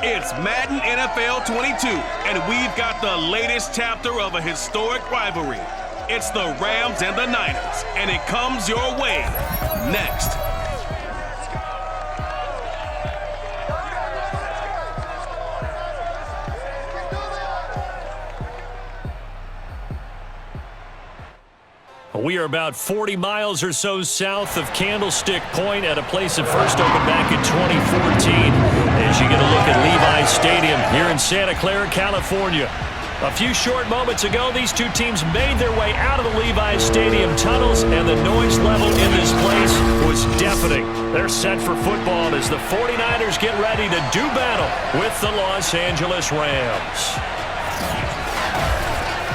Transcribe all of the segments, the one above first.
It's Madden NFL 22, and we've got the latest chapter of a historic rivalry. It's the Rams and the Niners, and it comes your way next. We are about 40 miles or so south of Candlestick Point at a place that first opened back in 2014 as you get a look at Levi's Stadium here in Santa Clara, California. A few short moments ago, these two teams made their way out of the Levi's Stadium tunnels, and the noise level in this place was deafening. They're set for football as the 49ers get ready to do battle with the Los Angeles Rams.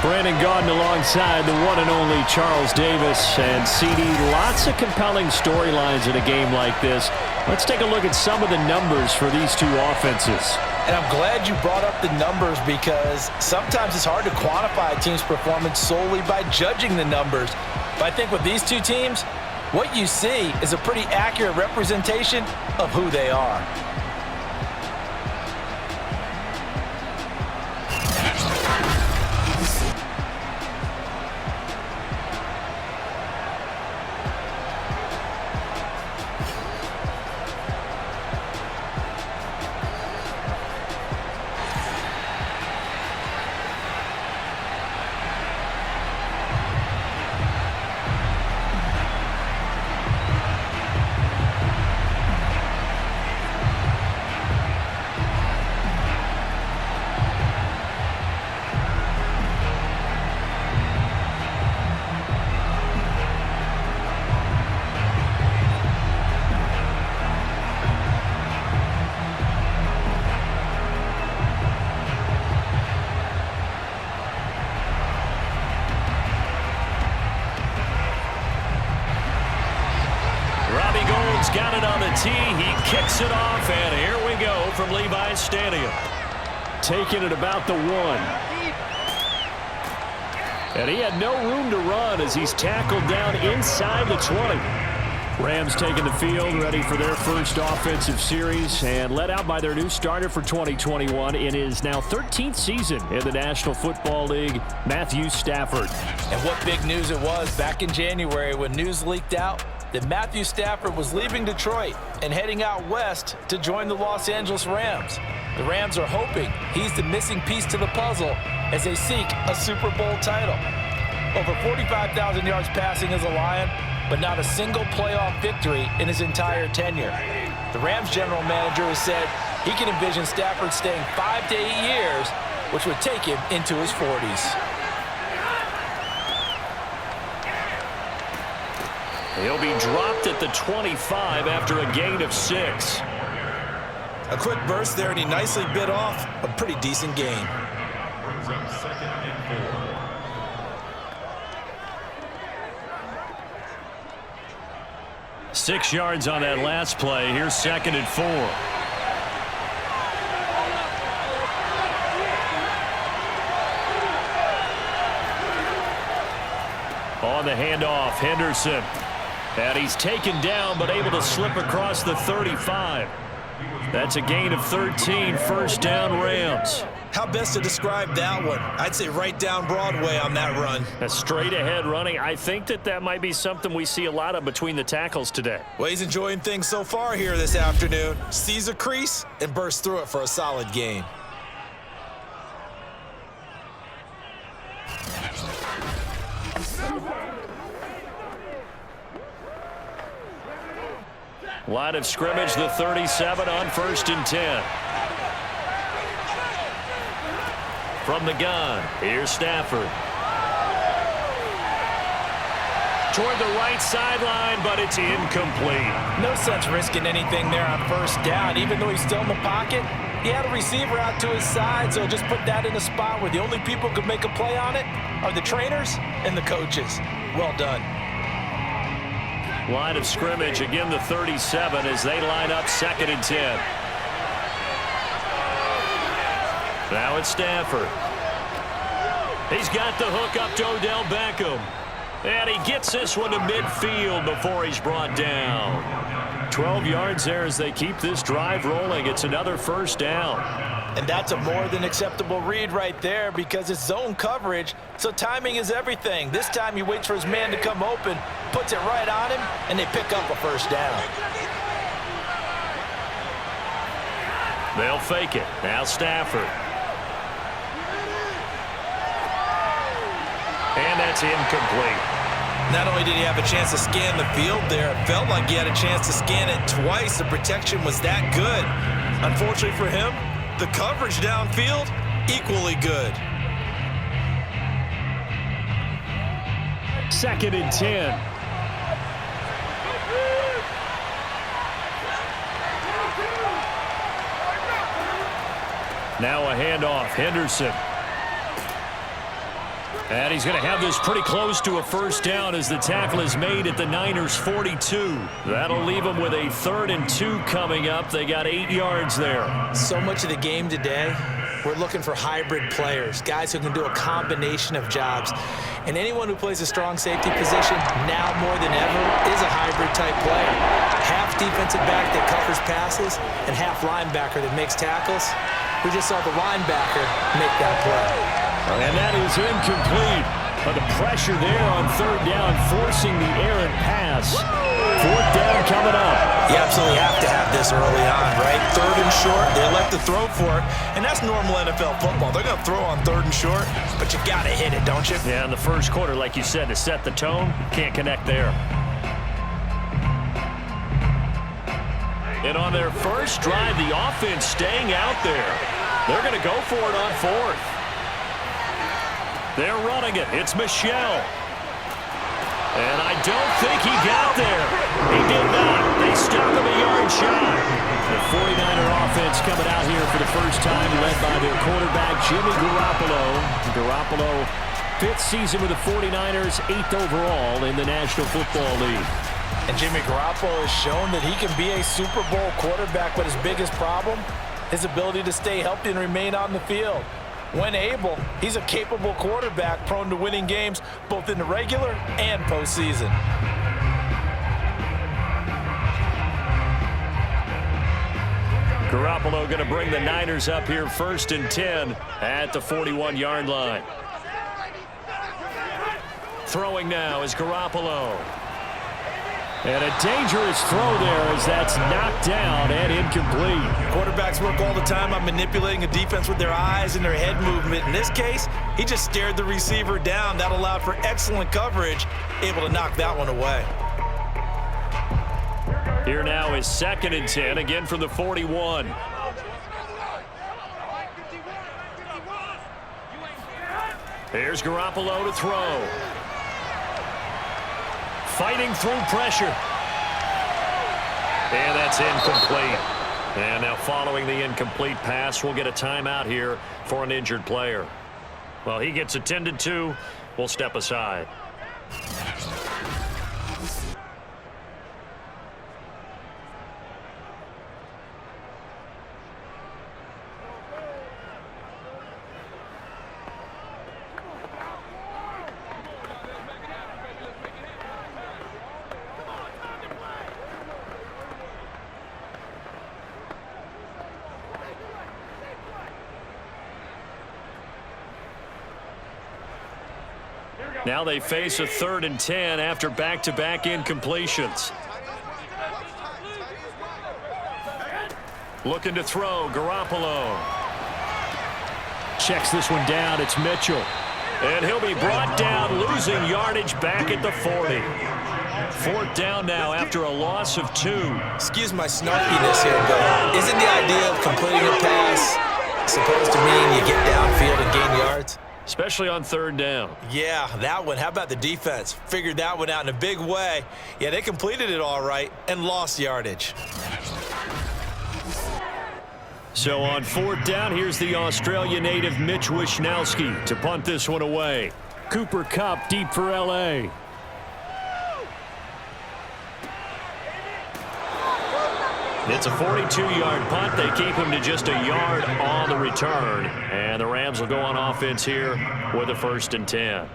Brandon Gaudin alongside the one and only Charles Davis. And CD, lots of compelling storylines in a game like this. Let's take a look at some of the numbers for these two offenses. And I'm glad you brought up the numbers because sometimes it's hard to quantify a team's performance solely by judging the numbers. But I think with these two teams, what you see is a pretty accurate representation of who they are. Got it on the tee. He kicks it off, and here we go from Levi's Stadium. Taking it about the 1. And he had no room to run as he's tackled down inside the 20. Rams taking the field, ready for their first offensive series, and led out by their new starter for 2021 in his now 13th season in the National Football League, Matthew Stafford. And what big news it was back in January when news leaked out that Matthew Stafford was leaving Detroit and heading out west to join the Los Angeles Rams. The Rams are hoping he's the missing piece to the puzzle as they seek a Super Bowl title. Over 45,000 yards passing as a Lion, but not a single playoff victory in his entire tenure. The Rams general manager has said he can envision Stafford staying 5 to 8 years, which would take him into his 40s. He'll be dropped at the 25 after a gain of 6. A quick burst there, and he nicely bit off a pretty decent gain. 6 yards on that last play. Here's 2nd and 4. On the handoff, Henderson. And he's taken down, but able to slip across the 35. That's a gain of 13, first down Rams. How best to describe that one? I'd say right down Broadway on that run. A straight ahead running. I think that might be something we see a lot of between the tackles today. Well, he's enjoying things so far here this afternoon. Sees a crease and bursts through it for a solid gain. Line of scrimmage, the 37 on 1st and 10. From the gun, here's Stafford. Toward the right sideline, but it's incomplete. No sense risking anything there on 1st down. Even though he's still in the pocket, he had a receiver out to his side, so just put that in a spot where the only people who could make a play on it are the trainers and the coaches. Well done. Line of scrimmage, again the 37 as they line up 2nd and 10. Now it's Stafford. He's got the hook up to Odell Beckham. And he gets this one to midfield before he's brought down. 12 yards there as they keep this drive rolling. It's another first down. And that's a more than acceptable read right there because it's zone coverage, so timing is everything. This time he waits for his man to come open, puts it right on him, and they pick up a first down. They'll fake it. Now Stafford. And that's incomplete. Not only did he have a chance to scan the field there, it felt like he had a chance to scan it twice. The protection was that good. Unfortunately for him, the coverage downfield, equally good. 2nd and 10. Now a handoff. Henderson. And he's going to have this pretty close to a first down as the tackle is made at the Niners' 42. That'll leave them with a 3rd and 2 coming up. They got 8 yards there. So much of the game today, we're looking for hybrid players, guys who can do a combination of jobs. And anyone who plays a strong safety position, now more than ever, is a hybrid-type player. Half defensive back that covers passes and half linebacker that makes tackles. We just saw the linebacker make that play. And that is incomplete. But the pressure there on 3rd down, forcing the errant pass. 4th down coming up. You absolutely have to have this early on, right? 3rd and short, they elect to throw for it. And that's normal NFL football. They're going to throw on 3rd and short, but you got to hit it, don't you? Yeah, in the first quarter, like you said, to set the tone, can't connect there. And on their first drive, the offense staying out there. They're going to go for it on 4th. They're running it. It's Michel. And I don't think he got there. He did not. They stop him a yard shy. The 49er offense coming out here for the first time, led by their quarterback, Jimmy Garoppolo. Garoppolo, 5th season with the 49ers, 8th overall in the National Football League. And Jimmy Garoppolo has shown that he can be a Super Bowl quarterback, but his biggest problem, his ability to stay healthy and remain on the field. When able, he's a capable quarterback prone to winning games both in the regular and postseason. Garoppolo going to bring the Niners up here 1st and 10 at the 41-yard line. Throwing now is Garoppolo. And a dangerous throw there as that's knocked down and incomplete. Quarterbacks work all the time on manipulating a defense with their eyes and their head movement. In this case, he just stared the receiver down. That allowed for excellent coverage, able to knock that one away. Here now is 2nd and 10, again from the 41. Here's Garoppolo to throw. Fighting through pressure. And that's incomplete. And now following the incomplete pass, we'll get a timeout here for an injured player. Well, he gets attended to. We'll step aside. Now they face a 3rd and 10 after back-to-back incompletions. Looking to throw, Garoppolo. Checks this one down, it's Mitchell. And he'll be brought down, losing yardage back at the 40. 4th down now after a loss of 2. Excuse my snarkiness here, but isn't the idea of completing a pass supposed to mean you get downfield and gain yards? Especially on 3rd down. Yeah, that one. How about the defense? Figured that one out in a big way. Yeah, they completed it all right and lost yardage. So on 4th down, here's the Australia native Mitch Wishnowsky to punt this one away. Cooper Kupp deep for L.A. It's a 42-yard punt. They keep him to just a yard on the return. And the Rams will go on offense here with a 1st and 10.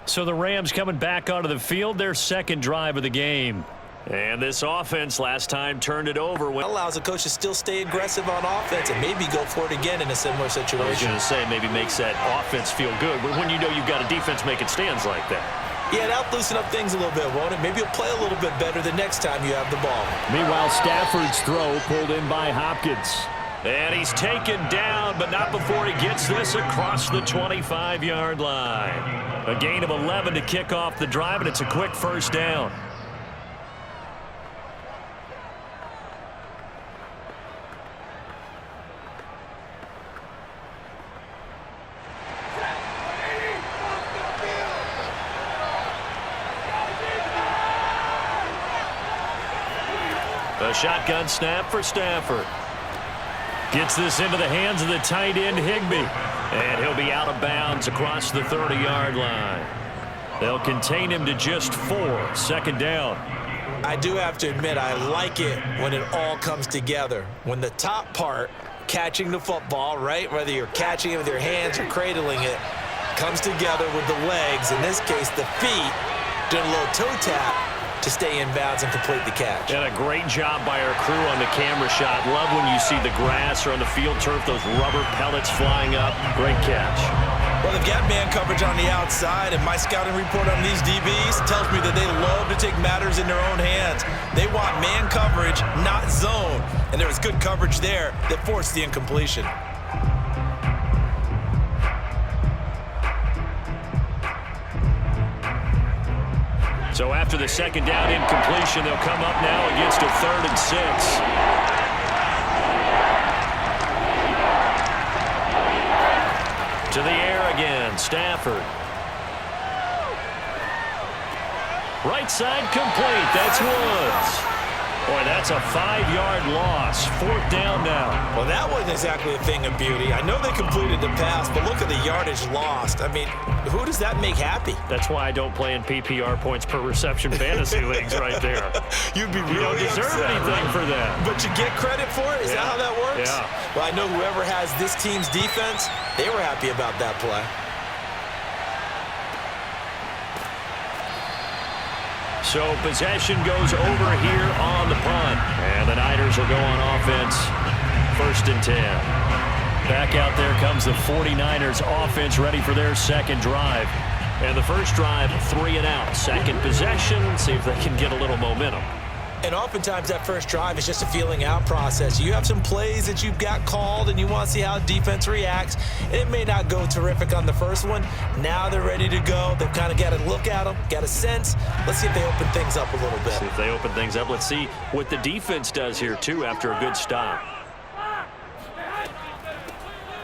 So the Rams coming back onto the field, their second drive of the game. And this offense last time turned it over. Allows the coach to still stay aggressive on offense and maybe go for it again in a similar situation. I was going to say maybe makes that offense feel good, but when you know you've got a defense making stands like that. Yeah, that'll loosen up things a little bit, won't it? Maybe you'll play a little bit better the next time you have the ball. Meanwhile, Stafford's throw pulled in by Hopkins. And he's taken down, but not before he gets this across the 25-yard line. A gain of 11 to kick off the drive, and it's a quick first down. A shotgun snap for Stafford. Gets this into the hands of the tight end, Higbee. And he'll be out of bounds across the 30-yard line. They'll contain him to just 4. Second down. I do have to admit, I like it when it all comes together. When the top part, catching the football, right, whether you're catching it with your hands or cradling it, comes together with the legs, in this case the feet, doing a little toe tap to stay in bounds and complete the catch. And a great job by our crew on the camera shot. Love when you see the grass or on the field turf, those rubber pellets flying up. Great catch. Well, they've got man coverage on the outside, and my scouting report on these DBs tells me that they love to take matters in their own hands. They want man coverage, not zone. And there was good coverage there that forced the incompletion. So after the second down incompletion, they'll come up now against a 3rd and 6. To the air again, Stafford. Right side complete. That's Woods. Boy, that's a 5-yard loss. 4th down now. Well, that wasn't exactly a thing of beauty. I know they completed the pass, but look at the yardage lost. I mean, who does that make happy? That's why I don't play in PPR points per reception fantasy leagues right there. You'd be really You don't deserve upset, anything right? for that. But you get credit for it? Is that how that works? Yeah. Well, I know whoever has this team's defense, they were happy about that play. So possession goes over here on the punt. And the Niners will go on offense. 1st and 10. Back out there comes the 49ers offense ready for their second drive. And the first drive, 3 and out. Second possession, see if they can get a little momentum. And oftentimes that first drive is just a feeling out process. You have some plays that you've got called and you want to see how defense reacts. And it may not go terrific on the first one. Now they're ready to go. They've kind of got to look at them, got a sense. Let's see if they open things up a little bit. See if they open things up. Let's see what the defense does here, too, after a good stop.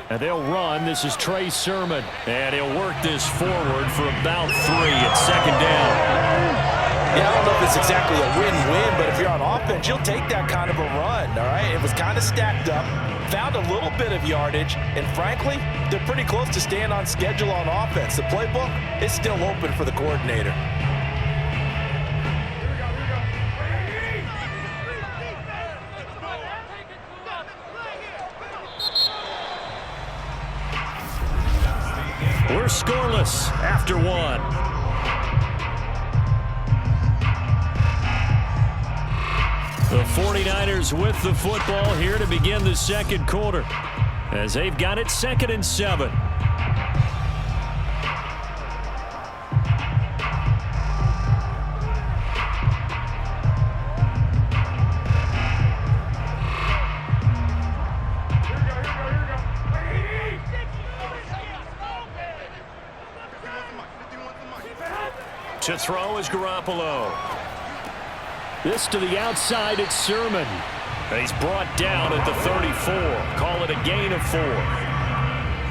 And they'll run. This is Trey Sermon. And he'll work this forward for about 3 at second down. Yeah, I don't know if it's exactly a win-win, but if you're on offense, you'll take that kind of a run, all right? It was kind of stacked up, found a little bit of yardage, and frankly, they're pretty close to staying on schedule on offense. The playbook is still open for the coordinator. We're scoreless after 1. The 49ers with the football here to begin the second quarter as they've got it 2nd and 7. To throw is Garoppolo. This to the outside, it's Sermon. He's brought down at the 34. Call it a gain of 4.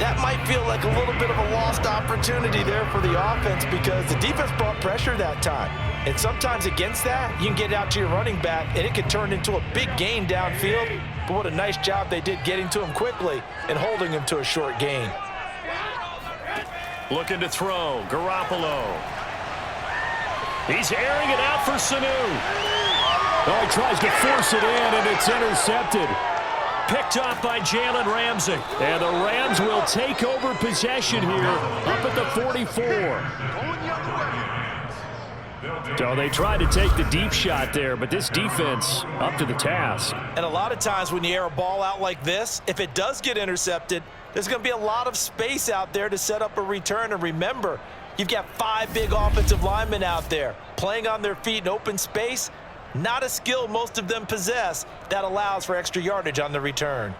That might feel like a little bit of a lost opportunity there for the offense because the defense brought pressure that time. And sometimes against that, you can get out to your running back, and it can turn into a big gain downfield. But what a nice job they did getting to him quickly and holding him to a short gain. Looking to throw, Garoppolo. He's airing it out for Sanu. Oh, he tries to force it in, and it's intercepted. picked off by Jalen Ramsey. And the Rams will take over possession here up at the 44. So they tried to take the deep shot there, but this defense up to the task. And a lot of times when you air a ball out like this, if it does get intercepted, there's going to be a lot of space out there to set up a return. And remember, you've got 5 big offensive linemen out there playing on their feet in open space. Not a skill most of them possess that allows for extra yardage on the return.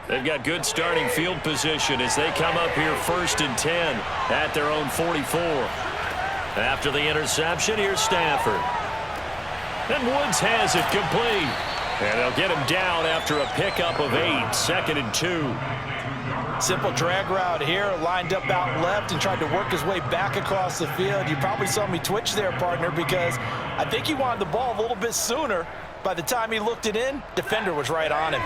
They've got good starting field position as they come up here 1st and 10 at their own 44. After the interception, here's Stafford. And Woods has it complete. And they'll get him down after a pickup of 8, 2nd and 2. Simple drag route here, lined up out left and tried to work his way back across the field. You probably saw me twitch there, partner, because I think he wanted the ball a little bit sooner. By the time he looked it in, defender was right on him.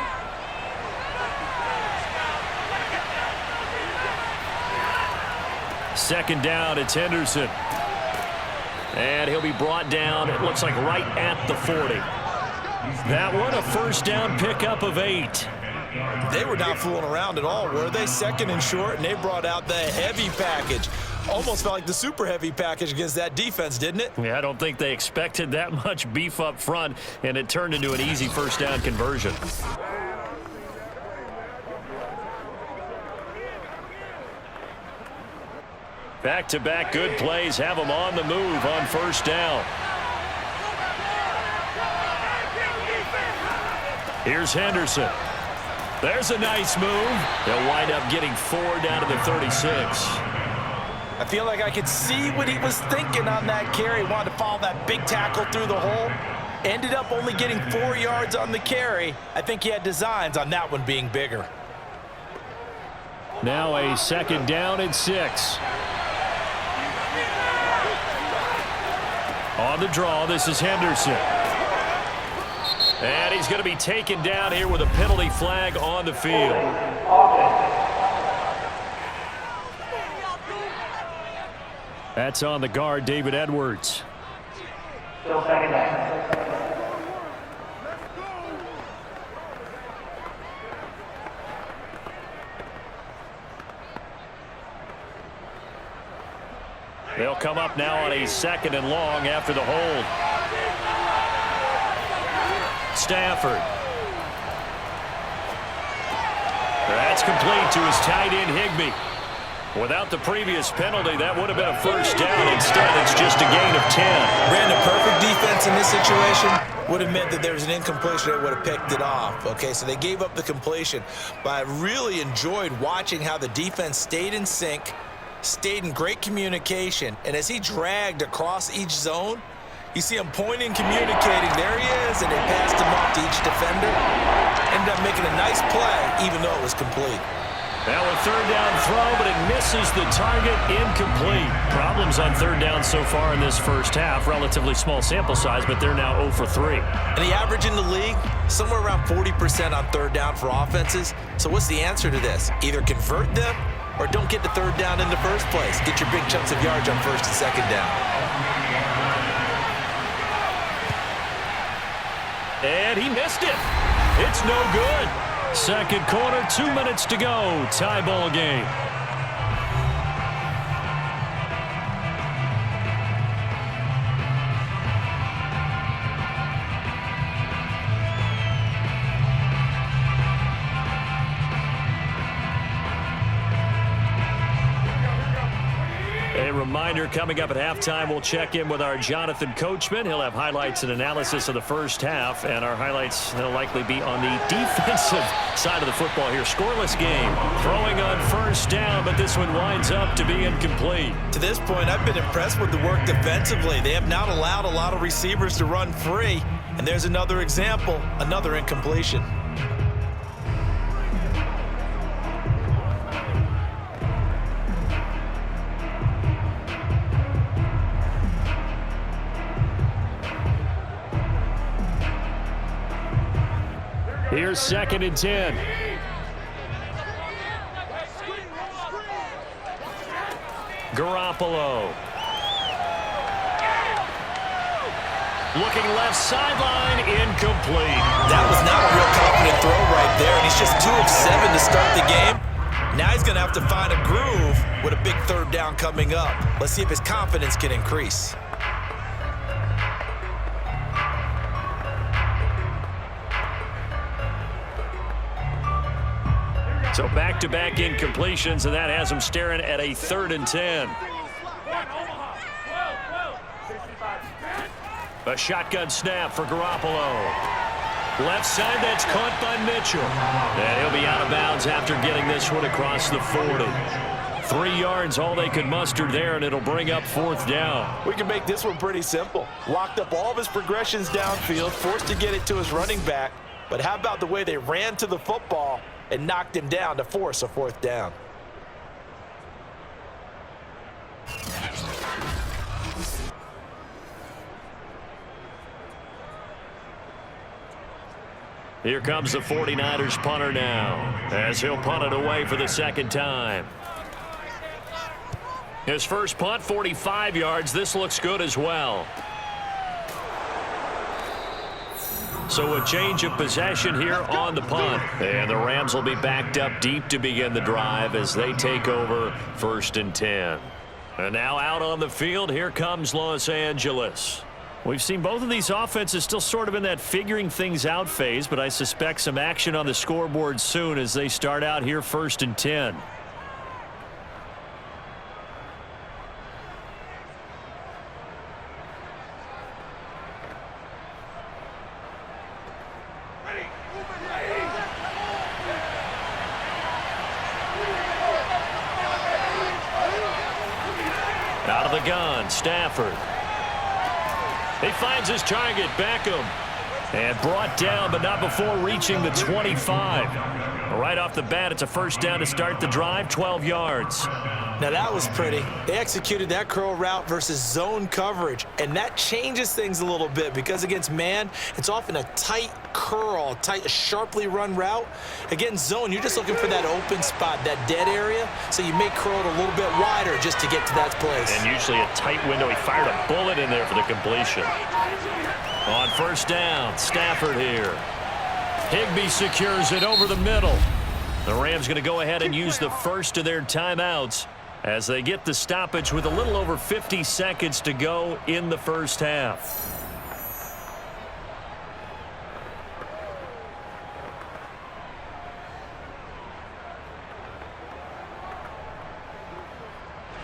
Second down, it's Henderson. And he'll be brought down, it looks like right at the 40. That one, a 1st down pickup of 8. They were not fooling around at all, were they? 2nd and short, and they brought out the heavy package. Almost felt like the super heavy package against that defense, didn't it? Yeah, I don't think they expected that much beef up front, and it turned into an easy 1st down conversion. Back-to-back good plays have them on the move on 1st down. Here's Henderson. There's a nice move. They'll wind up getting 4 down to the 36. I feel like I could see what he was thinking on that carry. Wanted to follow that big tackle through the hole. Ended up only getting 4 yards on the carry. I think he had designs on that one being bigger. Now a 2nd down and 6. On the draw, this is Henderson. And he's going to be taken down here with a penalty flag on the field. That's on the guard, David Edwards. Still 2nd down. They'll come up now on a 2nd and long after the hold. Stafford. That's complete to his tight end, Higbee. Without the previous penalty, that would have been a 1st down. Instead, it's just a gain of 10. Brandon, perfect defense in this situation would have meant that there was an incompletion that would have picked it off. Okay, so they gave up the completion. But I really enjoyed watching how the defense stayed in sync, stayed in great communication, and as he dragged across each zone, you see him pointing, communicating. There he is, and they passed him off to each defender. Ended up making a nice play, even though it was complete. Now a 3rd down throw, but it misses the target, incomplete. Problems on 3rd down so far in this 1st half. Relatively small sample size, but they're now 0 for 3. And the average in the league, somewhere around 40% on 3rd down for offenses. So what's the answer to this? Either convert them or don't get the 3rd down in the first place. Get your big chunks of yards on 1st and 2nd down. And he missed it. It's no good. 2nd quarter, 2 minutes to go. Tie ball game. A reminder, coming up at halftime, we'll check in with our Jonathan Coachman. He'll have highlights and analysis of the 1st half, and our highlights will likely be on the defensive side of the football here. Scoreless game, throwing on 1st down, but this one winds up to be incomplete. To this point, I've been impressed with the work defensively. They have not allowed a lot of receivers to run free, and there's another example, another incompletion. Here's 2nd and 10. Garoppolo. Looking left sideline, incomplete. That was not a real confident throw right there, and he's just 2 of 7 to start the game. Now he's going to have to find a groove with a big 3rd down coming up. Let's see if his confidence can increase. So back-to-back incompletions, and that has him staring at a 3rd and 10. A shotgun snap for Garoppolo. Left side, that's caught by Mitchell. And he'll be out of bounds after getting this one across the 40. 3 yards, all they could muster there, and it'll bring up 4th down. We can make this one pretty simple. Locked up all of his progressions downfield, forced to get it to his running back. But how about the way they ran to the football and knocked him down to force a 4th down? Here comes the 49ers punter now, as he'll punt it away for the 2nd time. His first punt, 45 yards. This looks good as well. So a change of possession here on the punt. And the Rams will be backed up deep to begin the drive as they take over 1st and 10. And now out on the field, here comes Los Angeles. We've seen both of these offenses still sort of in that figuring things out phase, but I suspect some action on the scoreboard soon as they start out here 1st and 10. Out of the gun, Stafford. He finds his target, Beckham. And brought down, but not before reaching the 25. Right off the bat, it's a 1st down to start the drive, 12 yards. Now that was pretty. They executed that curl route versus zone coverage, and that changes things a little bit because against man, it's often a tight curl, tight, sharply run route. Against zone, you're just looking for that open spot, that dead area, so you may curl it a little bit wider just to get to that place. And usually a tight window. He fired a bullet in there for the completion. On 1st down, Stafford here. Higbee secures it over the middle. The Rams going to go ahead and use the first of their timeouts as they get the stoppage with a little over 50 seconds to go in the 1st half.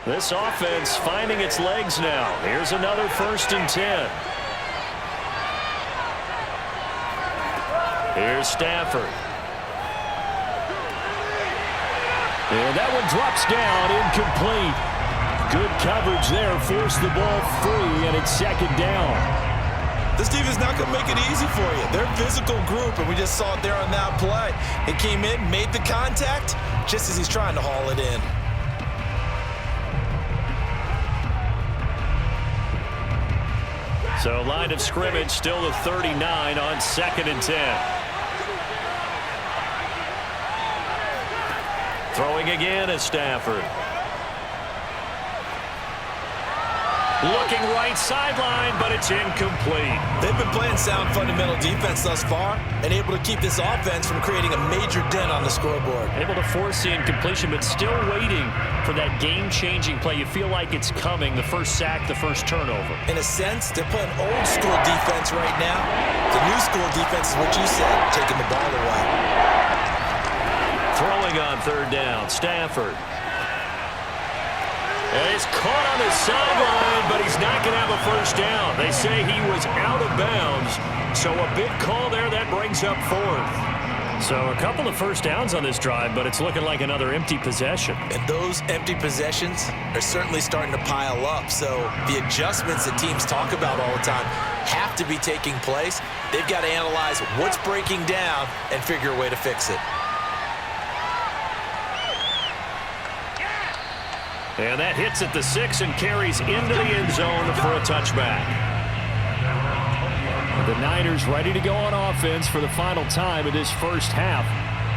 This offense finding its legs now. Here's another 1st and 10. Here's Stafford. And that one drops down, incomplete. Good coverage there, forced the ball free, and it's 2nd down. This defense is not going to make it easy for you. They're a physical group, and we just saw it there on that play. It came in, made the contact, just as he's trying to haul it in. So line of scrimmage still the 39 on 2nd and 10. Throwing again is Stafford. Looking right sideline, but it's incomplete. They've been playing sound fundamental defense thus far and able to keep this offense from creating a major dent on the scoreboard. Able to force the incompletion, but still waiting for that game-changing play. You feel like it's coming, the first sack, the first turnover. In a sense, they're playing old-school defense right now. The new-school defense is what you said, taking the ball away. Throwing on 3rd down, Stafford. And he's caught on the sideline, but he's not going to have a 1st down. They say he was out of bounds, so a big call there that brings up 4th. So a couple of 1st downs on this drive, but it's looking like another empty possession. And those empty possessions are certainly starting to pile up. So the adjustments that teams talk about all the time have to be taking place. They've got to analyze what's breaking down and figure a way to fix it. And that hits at the 6 and carries into the end zone for a touchback. The The Niners ready to go on offense for the final time of this first half.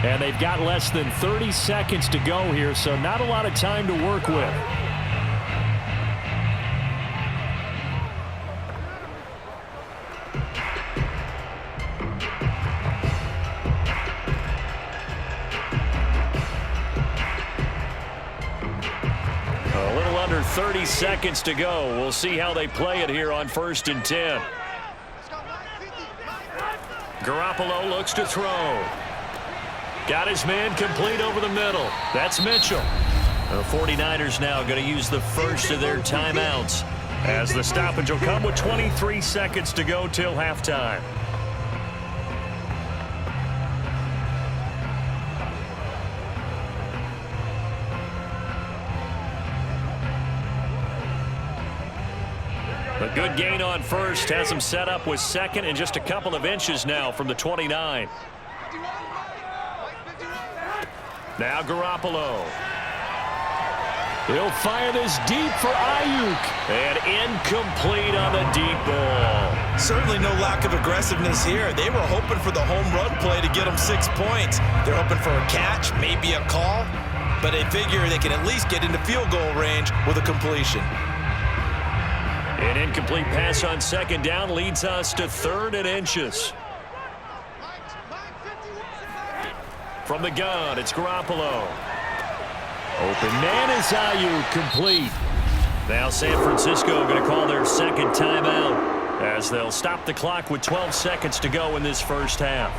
And they've got less than 30 seconds to go here, so not a lot of time to work with. A little under 30 seconds to go. We'll see how they play it here on 1st and 10. Garoppolo looks to throw. Got his man complete over the middle. That's Mitchell. The 49ers now going to use the first of their timeouts as the stoppage will come with 23 seconds to go till halftime. A good gain on first has him set up with second and just a couple of inches now from the 29. Now Garoppolo. He'll fire this deep for Ayuk. And incomplete on the deep ball. Certainly no lack of aggressiveness here. They were hoping for the home run play to get them 6 points. They're hoping for a catch, maybe a call, but they figure they can at least get into field goal range with a completion. An incomplete pass on second down leads us to 3rd and inches. From the gun, it's Garoppolo. Open man is Ayuk, complete. Now San Francisco going to call their second timeout as they'll stop the clock with 12 seconds to go in this first half.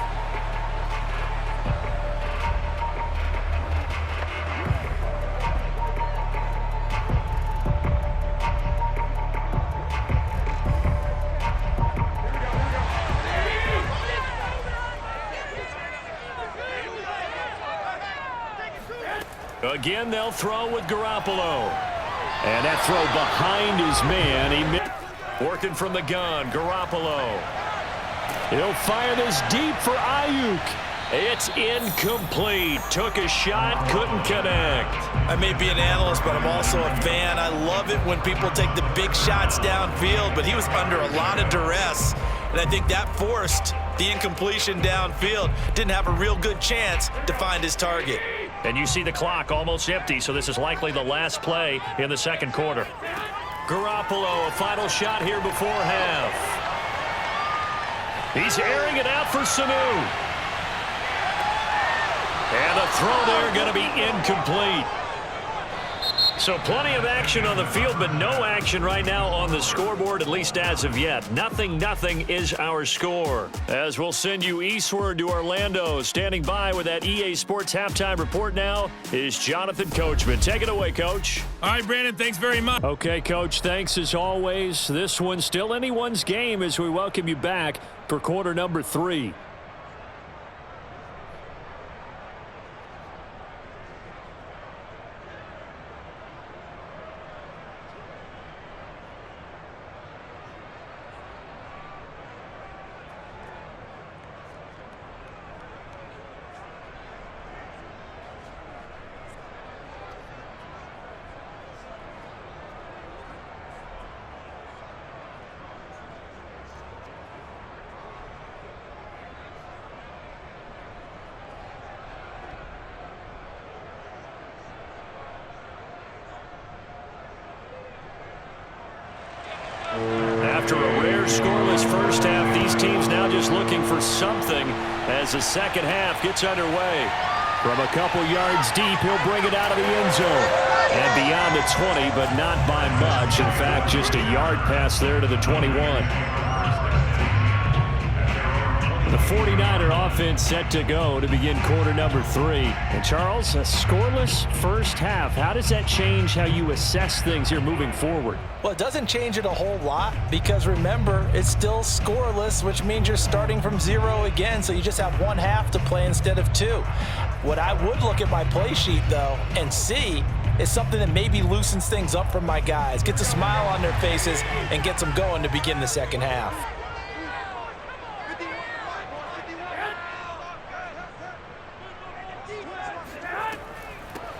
Again, they'll throw with Garoppolo. And that throw behind his man. Working from the gun, Garoppolo. He'll fire this deep for Ayuk. It's incomplete. Took a shot, couldn't connect. I may be an analyst, but I'm also a fan. I love it when people take the big shots downfield, but he was under a lot of duress, and I think that forced the incompletion downfield. Didn't have a real good chance to find his target. And you see the clock almost empty, so this is likely the last play in the second quarter. Garoppolo, a final shot here before half. He's airing it out for Sanu. And the throw there going to be incomplete. So plenty of action on the field, but no action right now on the scoreboard, at least as of yet. 0-0 is our score. As we'll send you eastward to Orlando. Standing by with that EA Sports halftime report now is Jonathan Coachman. Take it away, Coach. All right, Brandon, thanks very much. Okay, Coach, thanks as always. This one's still anyone's game as we welcome you back for quarter number 3. After a rare scoreless first half, these teams now just looking for something as the second half gets underway. From a couple yards deep, he'll bring it out of the end zone. And beyond the 20, but not by much. In fact, just a yard pass there to the 21. The 49er offense set to go to begin quarter number 3. And Charles, a scoreless first half. How does that change how you assess things here moving forward? Well, it doesn't change it a whole lot because remember, it's still scoreless, which means you're starting from 0 again, so you just have one half to play instead of 2. What I would look at my play sheet, though, and see is something that maybe loosens things up for my guys, gets a smile on their faces, and gets them going to begin the second half.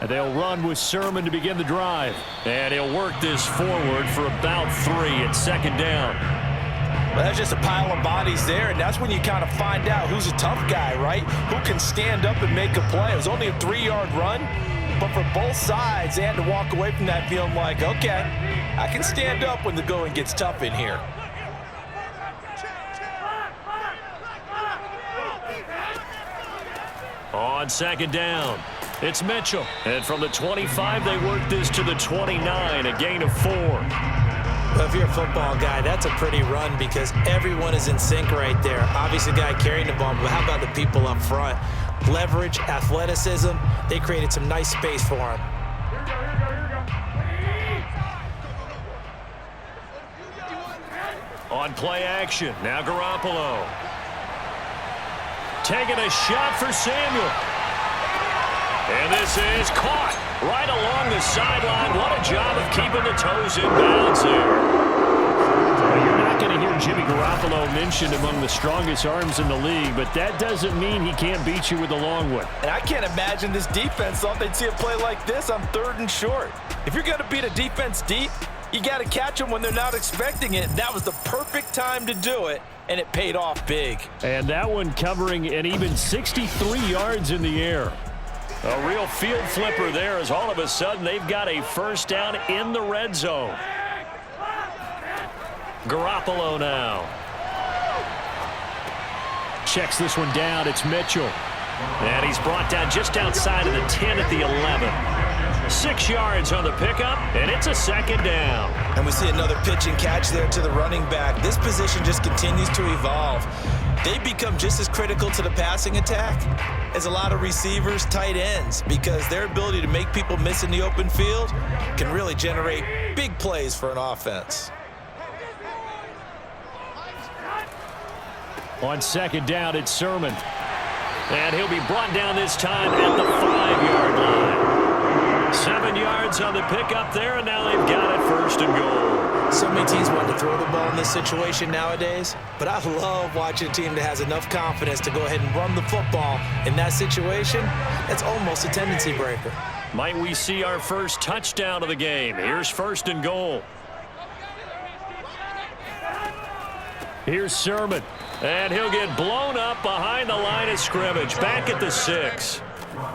And they'll run with Sermon to begin the drive. And he'll work this forward for about 3 at second down. Well, that's just a pile of bodies there, and that's when you kind of find out who's a tough guy, right? Who can stand up and make a play. It was only a 3-yard run, but for both sides, they had to walk away from that feeling like, okay, I can stand up when the going gets tough in here. On second down, it's Mitchell. And from the 25, they work this to the 29, a gain of 4. Well, if you're a football guy, that's a pretty run because everyone is in sync right there. Obviously, the guy carrying the ball, but how about the people up front? Leverage, athleticism, they created some nice space for him. On play action, now Garoppolo. Taking a shot for Samuel. And this is caught right along the sideline. What a job of keeping the toes in bounds there. Well, you're not going to hear Jimmy Garoppolo mentioned among the strongest arms in the league, but that doesn't mean he can't beat you with a long one. And I can't imagine this defense thought they'd see a play like this on 3rd and short. If you're going to beat a defense deep, you got to catch them when they're not expecting it. That was the perfect time to do it, and it paid off big. And that one covering an even 63 yards in the air. A real field flipper there as all of a sudden they've got a first down in the red zone. Garoppolo now. Checks this one down. It's Mitchell. And he's brought down just outside of the 10 at the 11. 6 yards on the pickup, and it's a second down. And we see another pitch and catch there to the running back. This position just continues to evolve. They become just as critical to the passing attack as a lot of receivers, tight ends, because their ability to make people miss in the open field can really generate big plays for an offense. On second down, it's Sermon. And he'll be brought down this time at the 5-yard line. 7 yards on the pickup there, and now they've got it 1st and goal. So many teams want to throw the ball in this situation nowadays, but I love watching a team that has enough confidence to go ahead and run the football. In that situation, that's almost a tendency breaker. Might we see our first touchdown of the game? Here's 1st and goal. Here's Sermon. And he'll get blown up behind the line of scrimmage, back at the 6.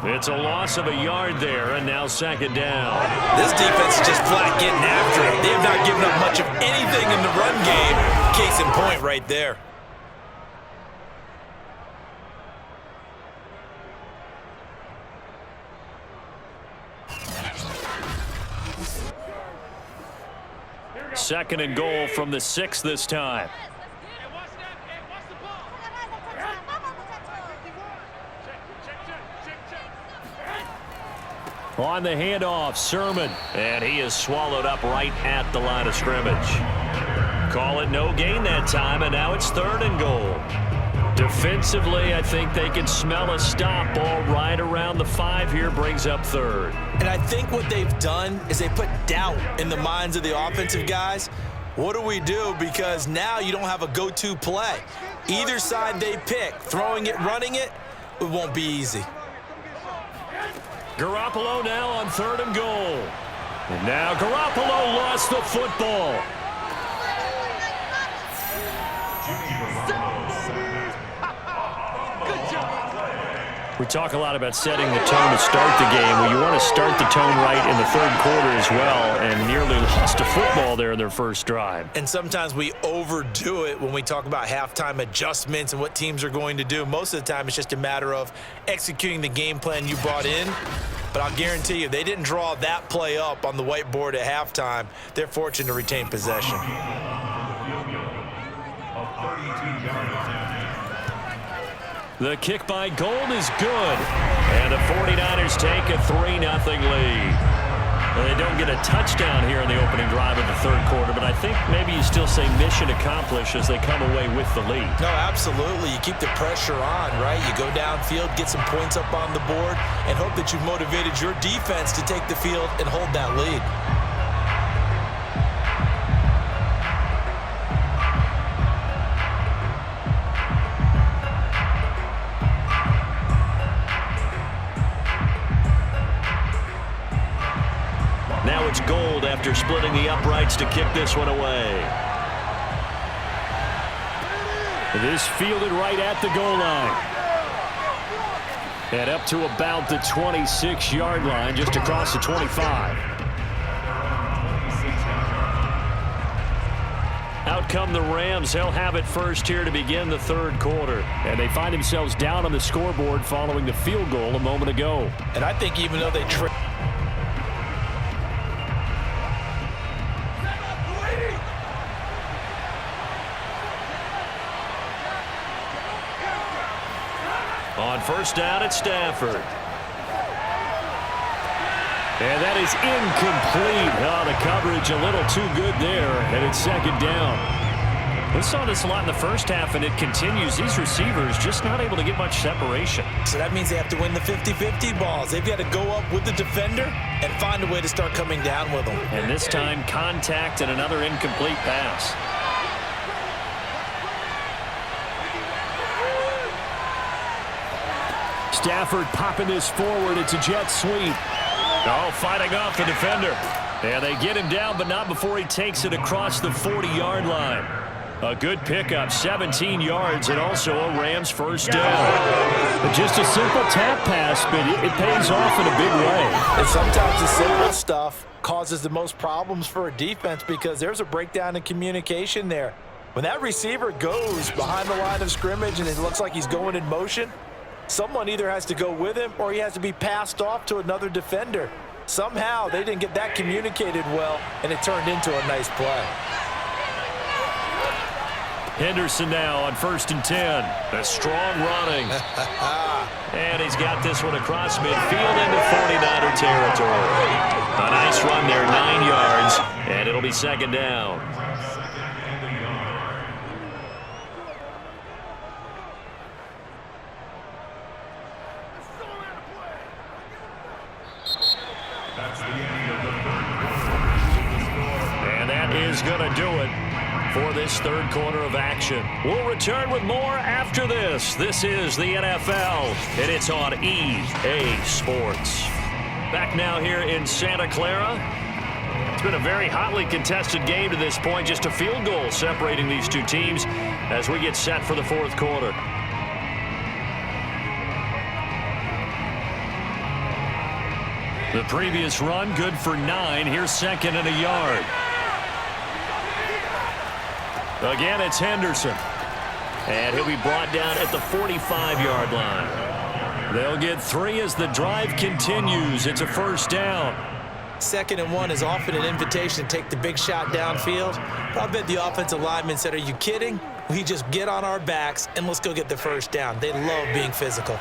It's a loss of a yard there, and now second down. This defense is just flat getting after it. They have not given up much of anything in the run game. Case in point right there. Second and goal from the 6 this time. On the handoff, Sermon. And he is swallowed up right at the line of scrimmage. Call it no gain that time, and now it's 3rd and goal. Defensively, I think they can smell a stop. Ball right around the 5 here, brings up 3rd. And I think what they've done is they put doubt in the minds of the offensive guys. What do we do? Because now you don't have a go-to play. Either side they pick, throwing it, running it, it won't be easy. Garoppolo now on 3rd and goal. And now Garoppolo lost the football. We talk a lot about setting the tone to start the game. Well, you want to start the tone right in the 3rd quarter as well, and nearly lost a football there in their first drive. And sometimes we overdo it when we talk about halftime adjustments and what teams are going to do. Most of the time, it's just a matter of executing the game plan you brought in. But I'll guarantee you, they didn't draw that play up on the whiteboard at halftime. They're fortunate to retain possession. The kick by Gold is good. And the 49ers take a 3-0 lead. Well, they don't get a touchdown here in the opening drive of the 3rd quarter, but I think maybe you still say mission accomplished as they come away with the lead. No, absolutely. You keep the pressure on, right? You go downfield, get some points up on the board, and hope that you've motivated your defense to take the field and hold that lead. Now it's Gold after splitting the uprights to kick this one away. This fielded right at the goal line. And up to about the 26-yard line, just across the 25. Out come the Rams. They'll have it first here to begin the third quarter. And they find themselves down on the scoreboard following the field goal a moment ago. And I think even though they On first down, it's Stafford. And that is incomplete. Oh, the coverage a little too good there, and it's second down. We saw this a lot in the first half, and it continues. These receivers just not able to get much separation. So that means they have to win the 50-50 balls. They've got to go up with the defender and find a way to start coming down with them. And this time, contact and another incomplete pass. Stafford popping this forward. It's a jet sweep. Oh, fighting off the defender. And they get him down, but not before he takes it across the 40-yard line. A good pickup, 17 yards, and also a Rams first down. Just a simple tap pass, but it pays off in a big way. And sometimes the simple stuff causes the most problems for a defense because there's a breakdown in communication there. When that receiver goes behind the line of scrimmage and it looks like he's going in motion, someone either has to go with him or he has to be passed off to another defender. Somehow they didn't get that communicated well, and it turned into a nice play. Henderson now on 1st and 10. A strong running. And he's got this one across midfield into 49er territory. A nice run there, 9 yards, and it'll be second down. And that is going to do it for this third quarter of action. We'll return with more after this. This is the NFL, and it's on EA Sports. Back now here in Santa Clara. It's been a very hotly contested game to this point. Just a field goal separating these two teams as we get set for the fourth quarter. The previous run, good for 9. Here's second and a yard. Again, it's Henderson. And he'll be brought down at the 45-yard line. They'll get 3 as the drive continues. It's a first down. 2nd and 1 is often an invitation to take the big shot downfield. But I bet the offensive lineman said, are you kidding? We just get on our backs and let's go get the first down. They love being physical.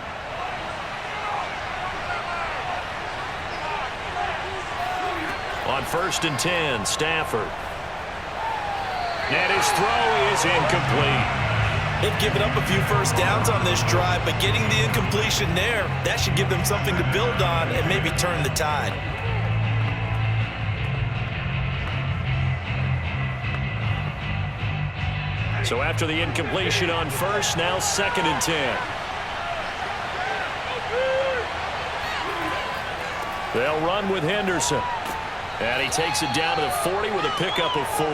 On 1st and 10, Stafford. And his throw is incomplete. They've given up a few first downs on this drive, but getting the incompletion there, that should give them something to build on and maybe turn the tide. So after the incompletion on 1st, now 2nd and 10. They'll run with Henderson. And he takes it down to the 40 with a pickup of 4.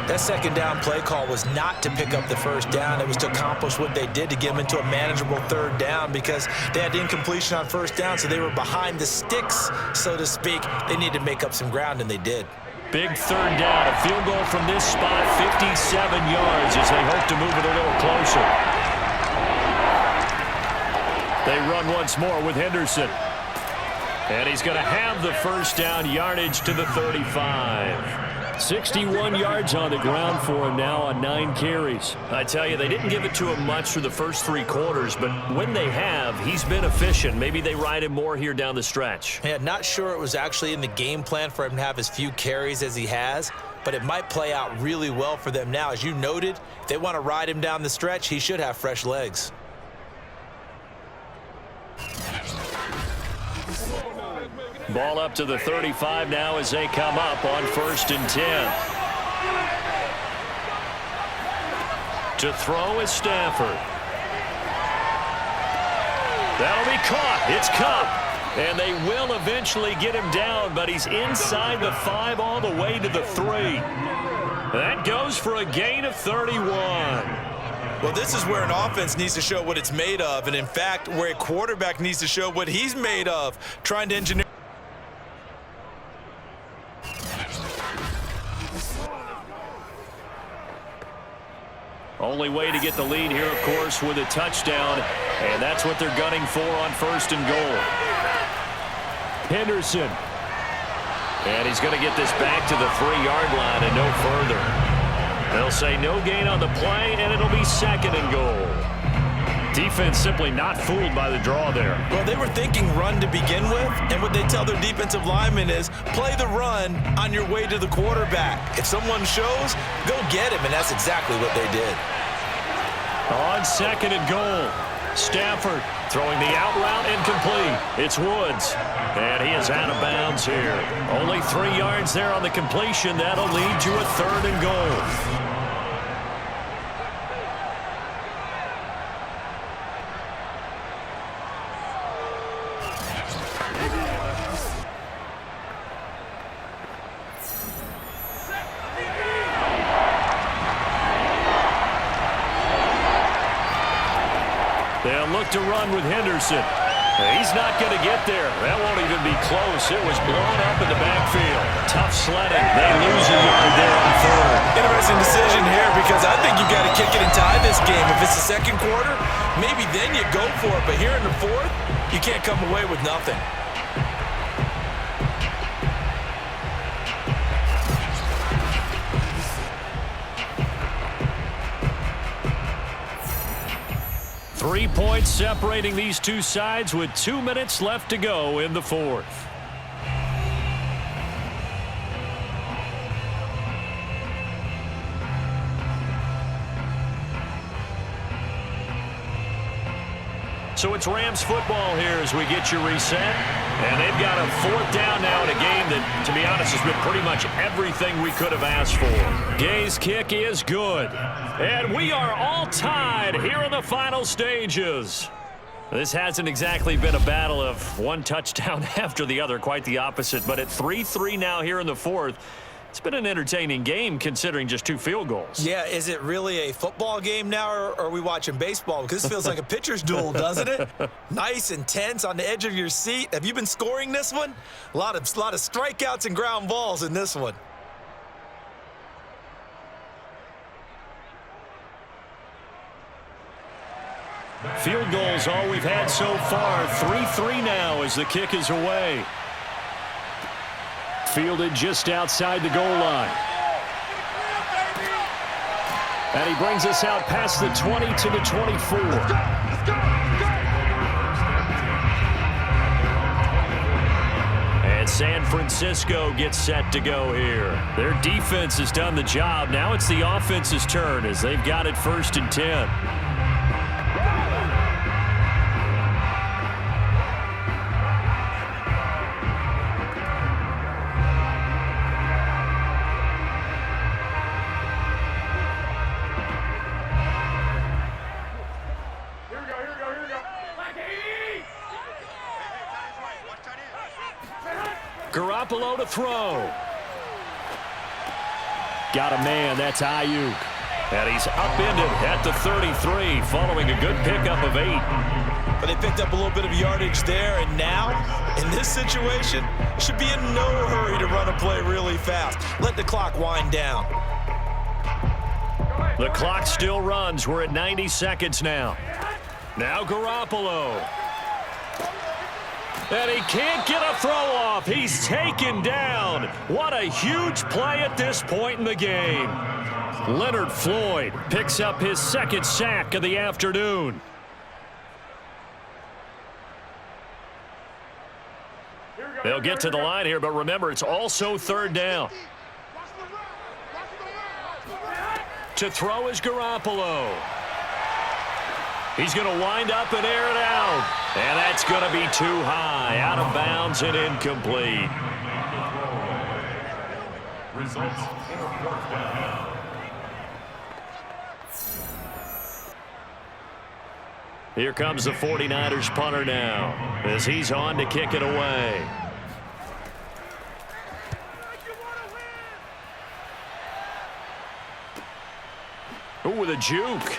That second down play call was not to pick up the first down. It was to accomplish what they did to get them into a manageable third down because they had incompletion on first down, so they were behind the sticks, so to speak. They needed to make up some ground, and they did. Big third down. A field goal from this spot, 57 yards as they hope to move it a little closer. They run once more with Henderson. And he's going to have the first down, yardage to the 35. 61 yards on the ground for him now on 9 carries. I tell you, they didn't give it to him much through the first 3 quarters, but when they have, he's been efficient. Maybe they ride him more here down the stretch. Yeah, not sure it was actually in the game plan for him to have as few carries as he has, but it might play out really well for them now. As you noted, if they want to ride him down the stretch, he should have fresh legs. Ball up to the 35 now as they come up on 1st and 10. To throw is Stafford. That'll be caught. It's Cup. And they will eventually get him down, but he's inside the 5 all the way to the 3. That goes for a gain of 31. Well, this is where an offense needs to show what it's made of, and in fact, where a quarterback needs to show what he's made of, trying to engineer. Only way to get the lead here, of course, with a touchdown, and that's what they're gunning for on 1st and goal. Henderson. And he's going to get this back to the 3-yard line and no further. They'll say no gain on the play, and it'll be 2nd and goal. Defense simply not fooled by the draw there. Well, they were thinking run to begin with, and what they tell their defensive linemen is play the run on your way to the quarterback. If someone shows, go get him, and that's exactly what they did. On 2nd and goal, Stafford throwing the out route incomplete. It's Woods, and he is out of bounds here. Only 3 yards there on the completion. That'll lead to a 3rd and goal. They'll look to run with Henderson. He's not going to get there. That won't even be close. It was blown up in the backfield. Tough sledding. They lose a yard there on 3rd. Interesting decision here because I think you've got to kick it and tie this game. If it's the 2nd quarter, maybe then you go for it. But here in the 4th, you can't come away with nothing. Three points separating these two sides with 2 minutes left to go in the 4th. So it's Rams football here as we get you reset. And they've got a 4th down now in a game that, to be honest, has been pretty much everything we could have asked for. Gay's kick is good. And we are all tied here in the final stages. This hasn't exactly been a battle of one touchdown after the other, quite the opposite. But at 3-3 now here in the 4th, it's been an entertaining game considering just 2 field goals. Yeah, is it really a football game now, or are we watching baseball? Because this feels like a pitcher's duel, doesn't it? Nice and tense on the edge of your seat. Have you been scoring this one? A lot of strikeouts and ground balls in this one. Field goals all we've had so far. 3-3 now as the kick is away. Fielded just outside the goal line. And he brings us out past the 20 to the 24. And San Francisco gets set to go here. Their defense has done the job. Now it's the offense's turn as they've got it 1st and 10. Garoppolo to throw. Got a man, that's Ayuk. And he's upended at the 33 following a good pickup of 8. But they picked up a little bit of yardage there, and now, in this situation, should be in no hurry to run a play really fast. Let the clock wind down. The clock still runs. We're at 90 seconds now. Now Garoppolo. And he can't get a throw off. He's taken down. What a huge play at this point in the game. Leonard Floyd picks up his 2nd sack of the afternoon. They'll get to the line here, but remember, it's also 3rd down. To throw is Garoppolo. He's going to wind up and air it out. And that's going to be too high. Out of bounds and incomplete. Results in 4th down. Here comes the 49ers punter now as he's on to kick it away. Ooh, with a juke.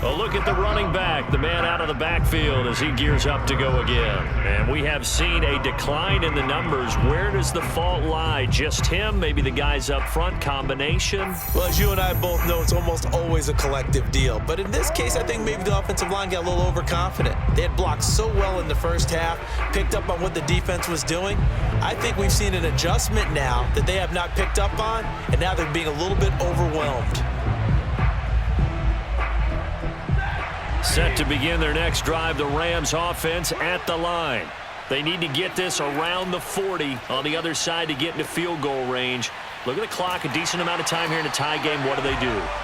A look at the running back, the man out of the backfield as he gears up to go again. And we have seen a decline in the numbers. Where does the fault lie? Just him? Maybe the guys up front? Combination? Well, as you and I both know, it's almost always a collective deal. But in this case, I think maybe the offensive line got a little overconfident. They had blocked so well in the first half, picked up on what the defense was doing. I think we've seen an adjustment now that they have not picked up on, and now they're being a little bit overwhelmed. Set to begin their next drive, the Rams offense at the line. They need to get this around the 40 on the other side to get into field goal range. Look at the clock, a decent amount of time here in a tie game. What do?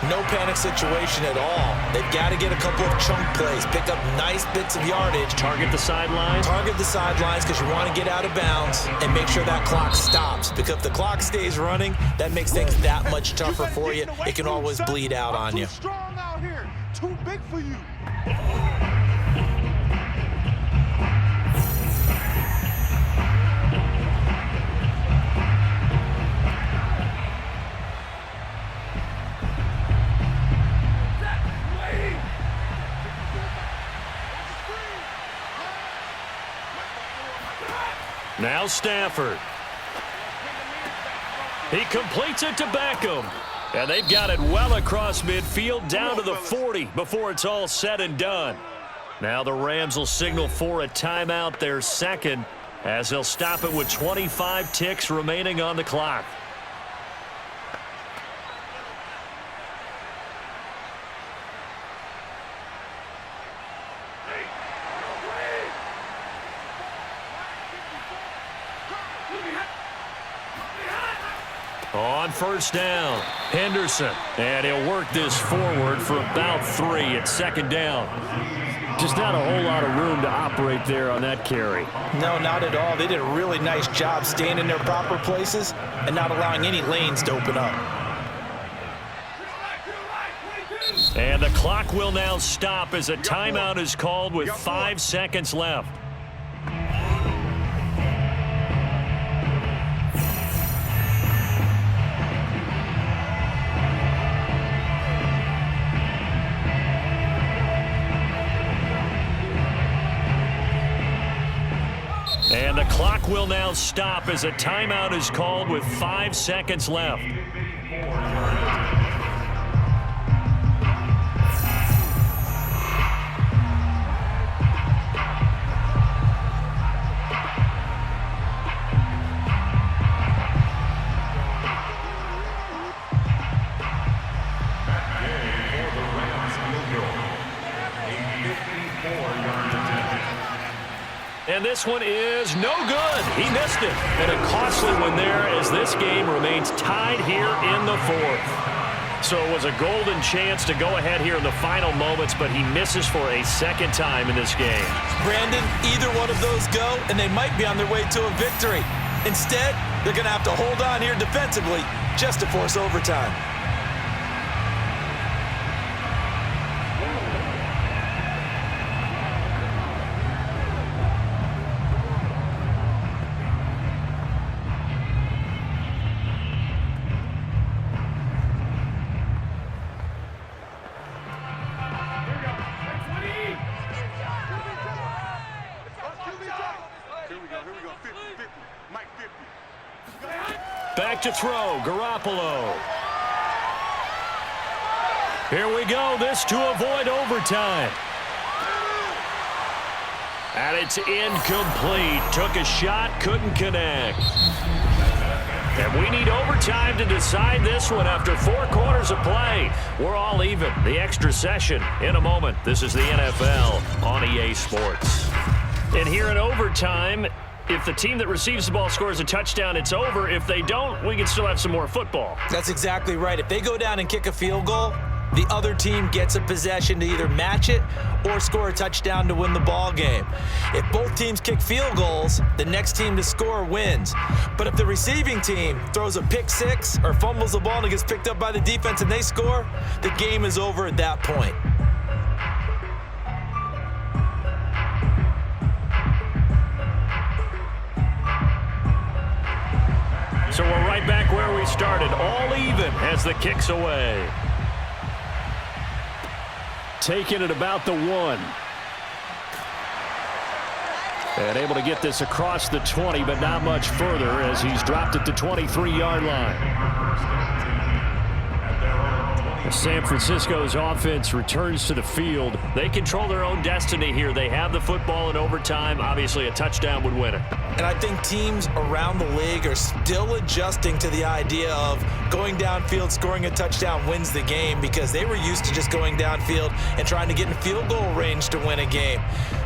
No panic situation at all. They've got to get a couple of chunk plays, pick up nice bits of yardage. Target the sidelines? Target the sidelines because you want to get out of bounds and make sure that clock stops. Because if the clock stays running, that makes things that much tougher for you. It can always bleed out on you. Too strong out here. Too big for you. Now Stafford. He completes it to Beckham. And they've got it well across midfield down to the 40 before it's all said and done. Now the Rams will signal for a timeout, their second, as they'll stop it with 25 ticks remaining on the clock. On first down, Henderson. And he'll work this forward for about 3 at second down. Just not a whole lot of room to operate there on that carry. No, not at all. They did a really nice job staying in their proper places and not allowing any lanes to open up. And the clock will now stop as a timeout is called with 5 seconds left. And the clock will now stop as a timeout is called with 5 seconds left. And this one is no good. He missed it. And a costly one there as this game remains tied here in the 4th. So it was a golden chance to go ahead here in the final moments, but he misses for a second time in this game. Brandon, either one of those go, and they might be on their way to a victory. Instead, they're going to have to hold on here defensively just to force overtime. Back to throw, Garoppolo. Here we go, this to avoid overtime. And it's incomplete. Took a shot, couldn't connect. And we need overtime to decide this one after 4 quarters of play. We're all even. The extra session in a moment. This is the NFL on EA Sports. And here in overtime, if the team that receives the ball scores a touchdown, it's over. If they don't, we can still have some more football. That's exactly right. If they go down and kick a field goal, the other team gets a possession to either match it or score a touchdown to win the ball game. If both teams kick field goals, the next team to score wins. But if the receiving team throws a pick six or fumbles the ball and it gets picked up by the defense and they score, the game is over at that point. So we're right back where we started, all even as the kick's away. taken at about the 1. And able to get this across the 20, but not much further as he's dropped at the 23-yard line. San Francisco's offense returns to the field. They control their own destiny here. They have the football in overtime. Obviously, a touchdown would win it. And I think teams around the league are still adjusting to the idea of going downfield, scoring a touchdown wins the game, because they were used to just going downfield and trying to get in field goal range to win a game.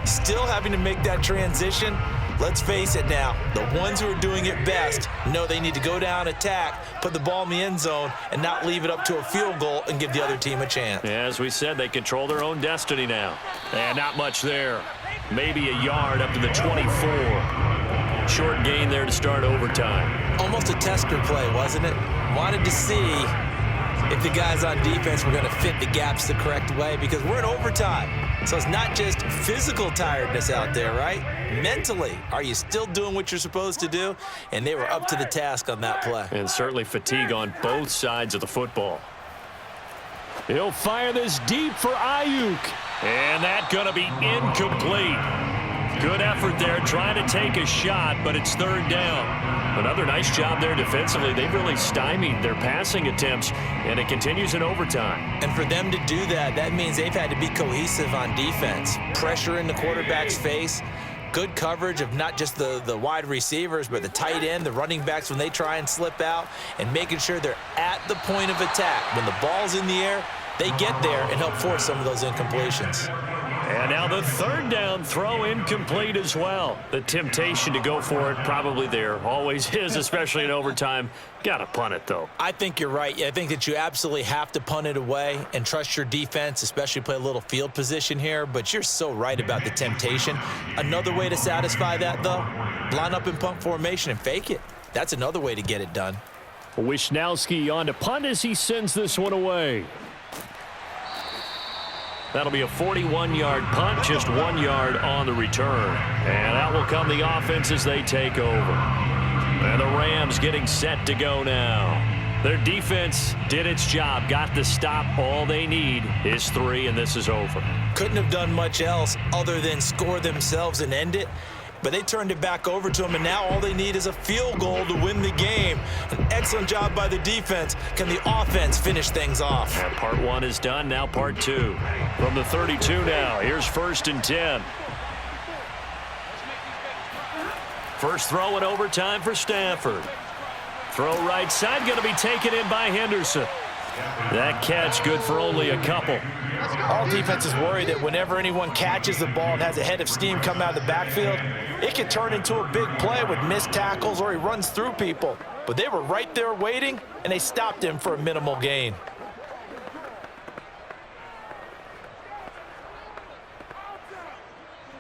Still having to make that transition. Let's face it now, the ones who are doing it best know they need to go down, attack, put the ball in the end zone, and not leave it up to a field goal and give the other team a chance. As we said, they control their own destiny now. And not much there. Maybe a yard up to the 24. Short gain there to start overtime. Almost a tester play, wasn't it? Wanted to see if the guys on defense were going to fit the gaps the correct way, because we're in overtime. So it's not just physical tiredness out there, right? Mentally, are you still doing what you're supposed to do? And they were up to the task on that play. And certainly fatigue on both sides of the football. He'll fire this deep for Ayuk. And that's going to be incomplete. Good effort there, trying to take a shot, but it's third down. Another nice job there defensively. They've really stymied their passing attempts, and it continues in overtime. And for them to do that, that means they've had to be cohesive on defense. Pressure in the quarterback's face. Good coverage of not just the wide receivers, but the tight end, the running backs when they try and slip out, and making sure they're at the point of attack. When the ball's in the air, they get there and help force some of those incompletions. And now the third down throw incomplete as well. The temptation to go for it probably there. Always is, especially in overtime. Got to punt it, though. I think you're right. I think that you absolutely have to punt it away and trust your defense, especially play a little field position here. But you're so right about the temptation. Another way to satisfy that, though, line up in punt formation and fake it. That's another way to get it done. Wisnowski on to punt as he sends this one away. That'll be a 41-yard punt, just 1 yard on the return. And out will come the offense as they take over. And the Rams getting set to go now. Their defense did its job, got the stop. All they need is 3, and this is over. Couldn't have done much else other than score themselves and end it. But they turned it back over to them, and now all they need is a field goal to win the game. An excellent job by the defense. Can the offense finish things off? And part 1 is done, now part 2. From the 32 now, here's 1st and 10. First throw in overtime for Stafford. Throw right side, going to be taken in by Henderson. That catch good for only a couple. All defenses worry that whenever anyone catches the ball and has a head of steam come out of the backfield, it can turn into a big play with missed tackles or he runs through people. But they were right there waiting, and they stopped him for a minimal gain.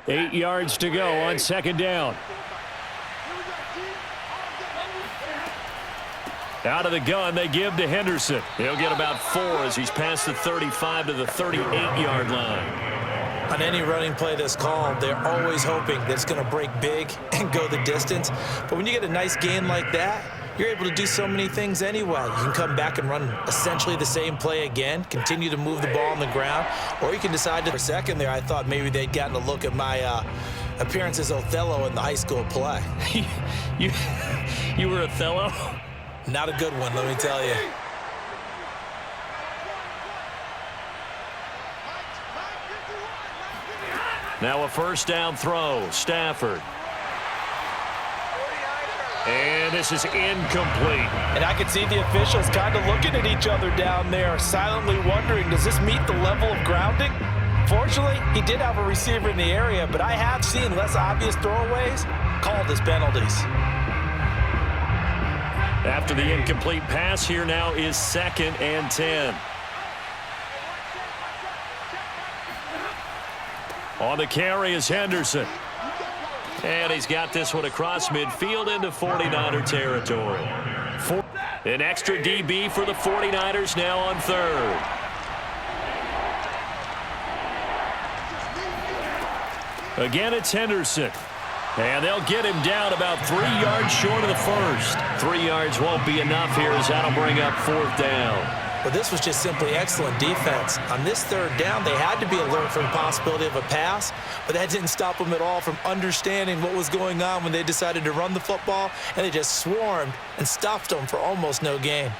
Eight yards to go on 2nd down. Out of the gun, they give to Henderson. He'll get about 4 as he's past the 35 to the 38-yard line. On any running play that's called, they're always hoping that it's going to break big and go the distance. But when you get a nice gain like that, you're able to do so many things anyway. You can come back and run essentially the same play again, continue to move the ball on the ground, or you can decide to, for a second there, I thought maybe they'd gotten a look at my appearance as Othello in the high school play. You were Othello? Not a good one, let me tell you. Now a first down throw, Stafford. And this is incomplete. And I can see the officials kind of looking at each other down there, silently wondering, does this meet the level of grounding? Fortunately, he did have a receiver in the area, but I have seen less obvious throwaways called as penalties. After the incomplete pass, here now is 2nd and 10. On the carry is Henderson. And he's got this one across midfield into 49er territory. An extra DB for the 49ers now on 3rd. Again, it's Henderson. And they'll get him down about 3 yards short of the first. 3 yards won't be enough here as that'll bring up 4th down. Well, this was just simply excellent defense. On this third down, they had to be alert for the possibility of a pass, but that didn't stop them at all from understanding what was going on when they decided to run the football, and they just swarmed and stuffed them for almost no gain.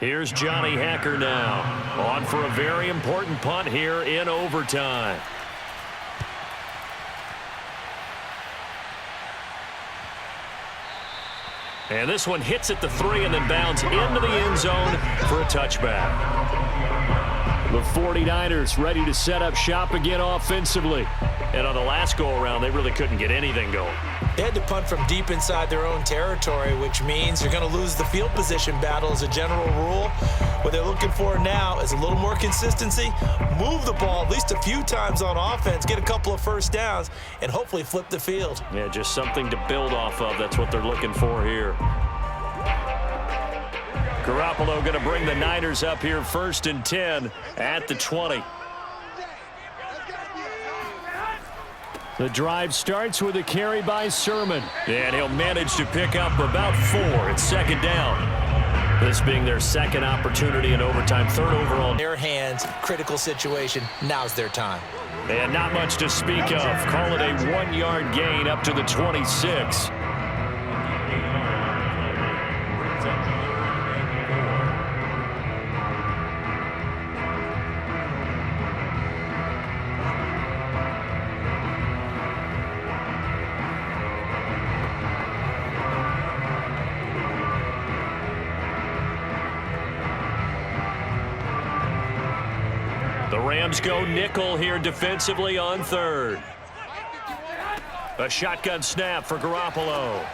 Here's Johnny Hacker now, on for a very important punt here in overtime. And this one hits at the 3 and then bounds into the end zone for a touchback. The 49ers ready to set up shop again offensively. And on the last go-around, they really couldn't get anything going. They had to punt from deep inside their own territory, which means you're going to lose the field position battle as a general rule. What they're looking for now is a little more consistency, move the ball at least a few times on offense, get a couple of first downs, and hopefully flip the field. Yeah, just something to build off of. That's what they're looking for here. Garoppolo going to bring the Niners up here 1st and 10 at the 20. The drive starts with a carry by Sermon. And he'll manage to pick up about 4. It's 2nd down. This being their second opportunity in overtime, 3rd overall. In their hands, critical situation. Now's their time. And not much to speak of. Call it a 1-yard gain up to the 26. The Rams go nickel here defensively on 3rd. A shotgun snap for Garoppolo.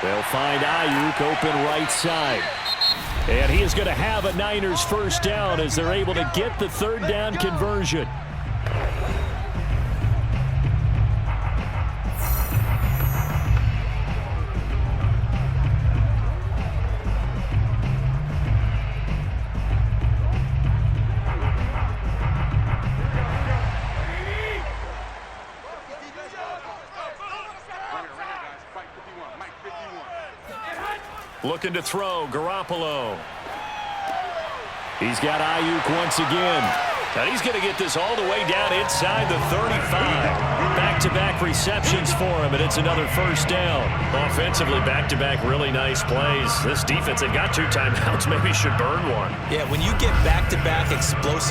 They'll find Ayuk open right side. And he is going to have a Niners 1st down as they're able to get the 3rd down conversion. Looking to throw, Garoppolo. He's got Ayuk once again. And he's going to get this all the way down inside the 35. Back-to-back receptions for him, and it's another 1st down. Offensively, back-to-back really nice plays. This defense, they've got 2 timeouts, maybe should burn one. Yeah, when you get back-to-back explosive